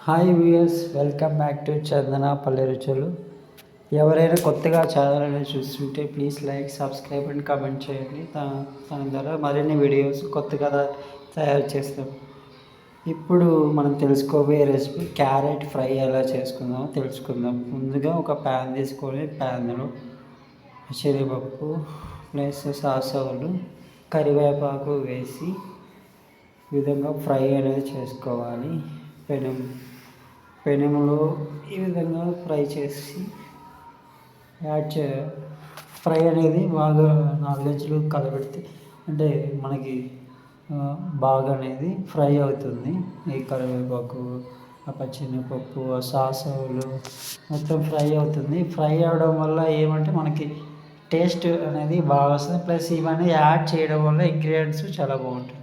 Hi viewers, welcome back to Chandana Palle Ruchulu. ఎవరైనా కొత్తగా ఛానల్ని చూస్తుంటే please like, subscribe and comment చేయండి. దాని ద్వారా మరిన్ని వీడియోస్ కొత్తగా తయారు చేస్తాం. ఇప్పుడు మనం తెలుసుకోబోయే రెసిపీ క్యారెట్ ఫ్రై ఎలా చేసుకుందామో తెలుసుకుందాం. ముందుగా ఒక ప్యాన్ తీసుకొని ప్యాన్లో శనగపప్పు ప్లస్ సాసవులు, కరివేపాకు వేసి ఈ విధంగా ఫ్రై అనేది చేసుకోవాలి. పెనములో ఈ విధంగా ఫ్రై చేసి ఫ్రై అనేది బాగా 4 కలబెడితే అంటే మనకి బాగా అనేది ఫ్రై అవుతుంది. ఈ కరివేపాకు, ఆ పచ్చెనగపప్పు, ఆ సాసవులు మొత్తం ఫ్రై అవుతుంది. ఫ్రై అవ్వడం వల్ల ఏమంటే మనకి టేస్ట్ అనేది బాగా వస్తుంది. ప్లస్ ఇవన్నీ యాడ్ చేయడం వల్ల ఇంగ్రీడియంట్స్ చాలా బాగుంటాయి.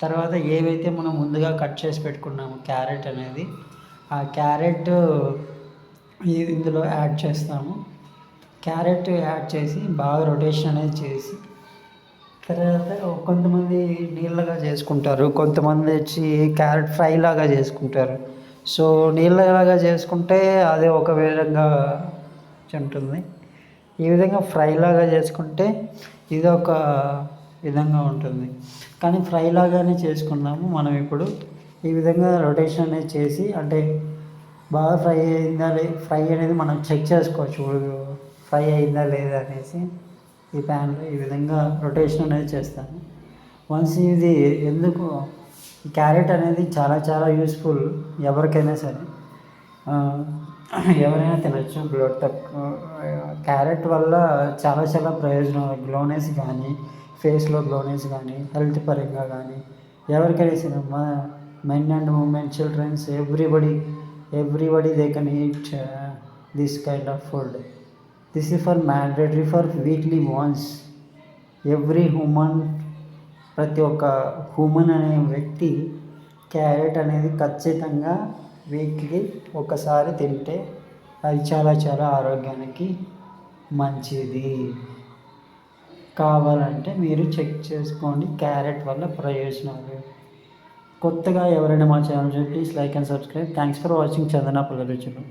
తర్వాత ఏవైతే మనం ముందుగా కట్ చేసి పెట్టుకున్నామో క్యారెట్ అనేది, ఆ క్యారెట్ ఇందులో యాడ్ చేస్తాము. క్యారెట్ యాడ్ చేసి బాగా రొటేషన్ అనేది చేసి తర్వాత కొంతమంది నీళ్ళగా చేసుకుంటారు, కొంతమంది వచ్చి క్యారెట్ ఫ్రై లాగా చేసుకుంటారు. సో నీళ్ళలాగా చేసుకుంటే అదే ఒక విధంగా ఉంటుంది. ఈ విధంగా ఫ్రై లాగా చేసుకుంటే ఇది ఒక విధంగా ఉంటుంది. కానీ ఫ్రై లాగానే చేసుకున్నాము మనం. ఇప్పుడు ఈ విధంగా రొటేషన్ అనేది చేసి అంటే బాగా ఫ్రై అనేది మనం చెక్ చేసుకోవచ్చు, ఫ్రై అయిందా లేదా అనేసి. ఈ ప్యాన్లో ఈ విధంగా రొటేషన్ అనేది చేస్తాను. వన్స్ ఇది ఎందుకు క్యారెట్ అనేది చాలా చాలా యూస్ఫుల్ ఎవరికైనా సరే, ఎవరైనా తినచ్చు. బ్లడ్ తక్కువ క్యారెట్ వల్ల చాలా చాలా ప్రయోజనాలు, గ్లోనెస్ కానీ, ఫేస్లో గ్లోనెస్ కానీ, హెల్త్ పరంగా కానీ ఎవరికైనా సరే men and women, childrens, everybody they can eat this kind of food. This is for mandatory for weekly once. Every human, ప్రతి ఒక్క హ్యూమన్ అనే వ్యక్తి క్యారెట్ అనేది ఖచ్చితంగా వీక్లీ ఒకసారి తింటే అది చాలా చాలా ఆరోగ్యానికి మంచిది. కావాలంటే మీరు చెక్ చేసుకోండి క్యారెట్ వల్ల ప్రయోజనాలు. కొత్తగా ఎవరైనా మా channel please like and subscribe. Thanks for watching Chandana Palle రుచులు.